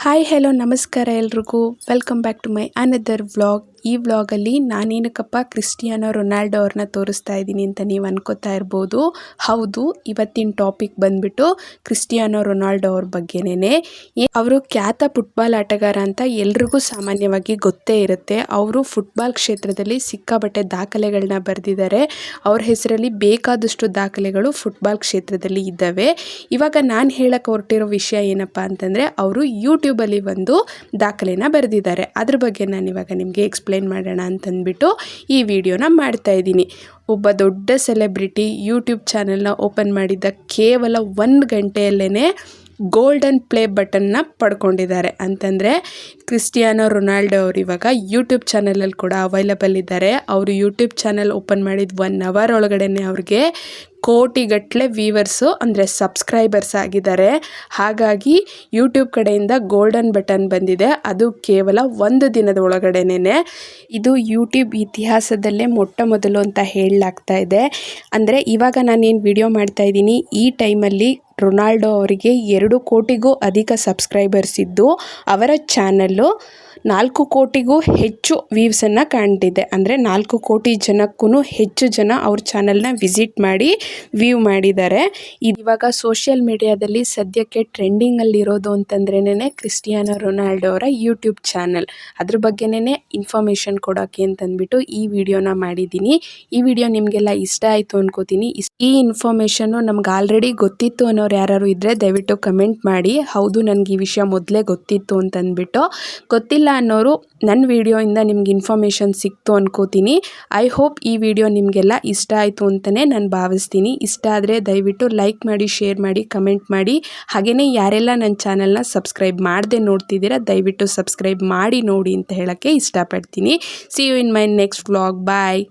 Hi hello ನಮಸ್ಕಾರ ಎಲ್ರಿಗೂ welcome back to my another vlog. ಈ ವ್ಲಾಗಲ್ಲಿ ನಾನೇನಕ್ಕಪ್ಪ ಕ್ರಿಸ್ಟಿಯಾನೋ ರೊನಾಲ್ಡೋ ಅವ್ರನ್ನ ತೋರಿಸ್ತಾ ಇದ್ದೀನಿ ಅಂತ ನೀವು ಅನ್ಕೋತಾ ಇರ್ಬೋದು. ಹೌದು, ಇವತ್ತಿನ ಟಾಪಿಕ್ ಬಂದ್ಬಿಟ್ಟು ಕ್ರಿಸ್ಟಿಯಾನೋ ರೊನಾಲ್ಡೋ ಅವ್ರ ಬಗ್ಗೆನೇ. ಅವರು ಖ್ಯಾತ ಫುಟ್ಬಾಲ್ ಆಟಗಾರ ಅಂತ ಎಲ್ರಿಗೂ ಸಾಮಾನ್ಯವಾಗಿ ಗೊತ್ತೇ ಇರುತ್ತೆ. ಅವರು ಫುಟ್ಬಾಲ್ ಕ್ಷೇತ್ರದಲ್ಲಿ ಸಿಕ್ಕಾಬಟ್ಟೆ ದಾಖಲೆಗಳನ್ನ ಬರೆದಿದ್ದಾರೆ. ಅವ್ರ ಹೆಸರಲ್ಲಿ ಬೇಕಾದಷ್ಟು ದಾಖಲೆಗಳು ಫುಟ್ಬಾಲ್ ಕ್ಷೇತ್ರದಲ್ಲಿ ಇದ್ದಾವೆ. ಇವಾಗ ನಾನು ಹೇಳಕ್ಕೆ ಹೊರಟಿರೋ ವಿಷಯ ಏನಪ್ಪ ಅಂತಂದರೆ, ಅವರು ಯೂಟ್ಯೂಬಲ್ಲಿ ಒಂದು ದಾಖಲೆನ ಬರೆದಿದ್ದಾರೆ. ಅದ್ರ ಬಗ್ಗೆ ನಾನು ಇವಾಗ ನಿಮಗೆ ಎಕ್ಸ್ಪ್ಲೇನ್ ಮಾಡೋಣ ಅಂತಂದ್ಬಿಟ್ಟು ಈ ವಿಡಿಯೋನ ಮಾಡ್ತಾ ಇದ್ದೀನಿ. ಒಬ್ಬ ದೊಡ್ಡ ಸೆಲೆಬ್ರಿಟಿ ಯೂಟ್ಯೂಬ್ ಚಾನೆಲ್ನ ಓಪನ್ ಮಾಡಿದ್ದ ಕೇವಲ 1 ಗಂಟೆಯಲ್ಲೇ ಗೋಲ್ಡನ್ ಪ್ಲೇ ಬಟನ್ನ ಪಡ್ಕೊಂಡಿದ್ದಾರೆ. ಅಂತಂದರೆ ಕ್ರಿಸ್ಟಿಯಾನೋ ರೊನಾಲ್ಡೋ ಅವರು ಇವಾಗ ಯೂಟ್ಯೂಬ್ ಚಾನಲಲ್ಲಿ ಕೂಡ ಅವೈಲಬಲ್ ಇದ್ದಾರೆ. ಅವರು ಯೂಟ್ಯೂಬ್ ಚಾನಲ್ ಓಪನ್ ಮಾಡಿದ 1 ಅವರ್ ಒಳಗಡೆ ಅವ್ರಿಗೆ ಕೋಟಿಗಟ್ಟಲೆ ವ್ಯೂವರ್ಸು ಅಂದರೆ ಸಬ್ಸ್ಕ್ರೈಬರ್ಸ್ ಆಗಿದ್ದಾರೆ. ಹಾಗಾಗಿ ಯೂಟ್ಯೂಬ್ ಕಡೆಯಿಂದ ಗೋಲ್ಡನ್ ಬಟನ್ ಬಂದಿದೆ. ಅದು ಕೇವಲ 1 ದಿನದ ಒಳಗಡೆನೇ. ಇದು ಯೂಟ್ಯೂಬ್ ಇತಿಹಾಸದಲ್ಲೇ ಮೊಟ್ಟ ಮೊದಲು ಅಂತ ಹೇಳಲಾಗ್ತಾ ಇದೆ. ಅಂದರೆ ಇವಾಗ ನಾನೇನು ವಿಡಿಯೋ ಮಾಡ್ತಾ ಇದ್ದೀನಿ, ಈ ಟೈಮಲ್ಲಿ ರೊನಾಲ್ಡೋ ಅವರಿಗೆ 2 ಕೋಟಿಗೂ ಅಧಿಕ ಸಬ್ಸ್ಕ್ರೈಬರ್ಸ್ ಇದ್ದು ಅವರ ಚಾನಲ್ಲು 4 ಕೋಟಿಗೂ ಹೆಚ್ಚು ವ್ಯೂವ್ಸನ್ನು ಕಾಣ್ತಿದೆ. ಅಂದರೆ 4 ಕೋಟಿ ಜನಕ್ಕೂ ಹೆಚ್ಚು ಜನ ಅವ್ರ ಚಾನಲ್ನ ವಿಸಿಟ್ ಮಾಡಿ ವ್ಯೂ ಮಾಡಿದ್ದಾರೆ. ಇವಾಗ ಸೋಷಿಯಲ್ ಮೀಡಿಯಾದಲ್ಲಿ ಸದ್ಯಕ್ಕೆ ಟ್ರೆಂಡಿಂಗಲ್ಲಿರೋದು ಅಂತಂದ್ರೇ ಕ್ರಿಸ್ಟಿಯಾನೋ ರೊನಾಲ್ಡೋ ಅವರ ಯೂಟ್ಯೂಬ್ ಚಾನಲ್. ಅದ್ರ ಬಗ್ಗೆನೇ ಇನ್ಫಾರ್ಮೇಷನ್ ಕೊಡೋಕ್ಕೆ ಅಂತಂದ್ಬಿಟ್ಟು ಈ ವಿಡಿಯೋನ ಮಾಡಿದ್ದೀನಿ. ಈ ವಿಡಿಯೋ ನಿಮಗೆಲ್ಲ ಇಷ್ಟ ಆಯಿತು ಅನ್ಕೋತೀನಿ. ಈ ಇನ್ಫಾರ್ಮೇಷನ್ನು ನಮ್ಗೆ ಆಲ್ರೆಡಿ ಗೊತ್ತಿತ್ತು ಅನ್ನೋರು ಯಾರು ಇದ್ದರೆ ದಯವಿಟ್ಟು ಕಮೆಂಟ್ ಮಾಡಿ. ಹೌದು, ನನಗೆ ಈ ವಿಷಯ ಮೊದಲೇ ಗೊತ್ತಿತ್ತು ಅಂತಂದ್ಬಿಟ್ಟು. ಗೊತ್ತಿಲ್ಲ ಅನ್ನೋರು ನನ್ನ ವಿಡಿಯೋಯಿಂದ ನಿಮ್ಗೆ ಇನ್ಫಾರ್ಮೇಷನ್ ಸಿಕ್ತು ಅನ್ಕೋತೀನಿ. ಐ ಹೋಪ್ ಈ ವಿಡಿಯೋ ನಿಮಗೆಲ್ಲ ಇಷ್ಟ ಆಯಿತು ಅಂತಲೇ ನಾನು ಭಾವಿಸ್ತೀನಿ. ಇಷ್ಟ ಆದರೆ ದಯವಿಟ್ಟು ಲೈಕ್ ಮಾಡಿ, ಶೇರ್ ಮಾಡಿ, ಕಮೆಂಟ್ ಮಾಡಿ. ಹಾಗೆಯೇ ಯಾರೆಲ್ಲ ನನ್ನ ಚಾನಲ್ನ ಸಬ್ಸ್ಕ್ರೈಬ್ ಮಾಡದೆ ನೋಡ್ತಿದ್ದೀರಾ ದಯವಿಟ್ಟು ಸಬ್ಸ್ಕ್ರೈಬ್ ಮಾಡಿ ನೋಡಿ ಅಂತ ಹೇಳೋಕ್ಕೆ ಇಷ್ಟಪಡ್ತೀನಿ. See you in my next vlog. Bye.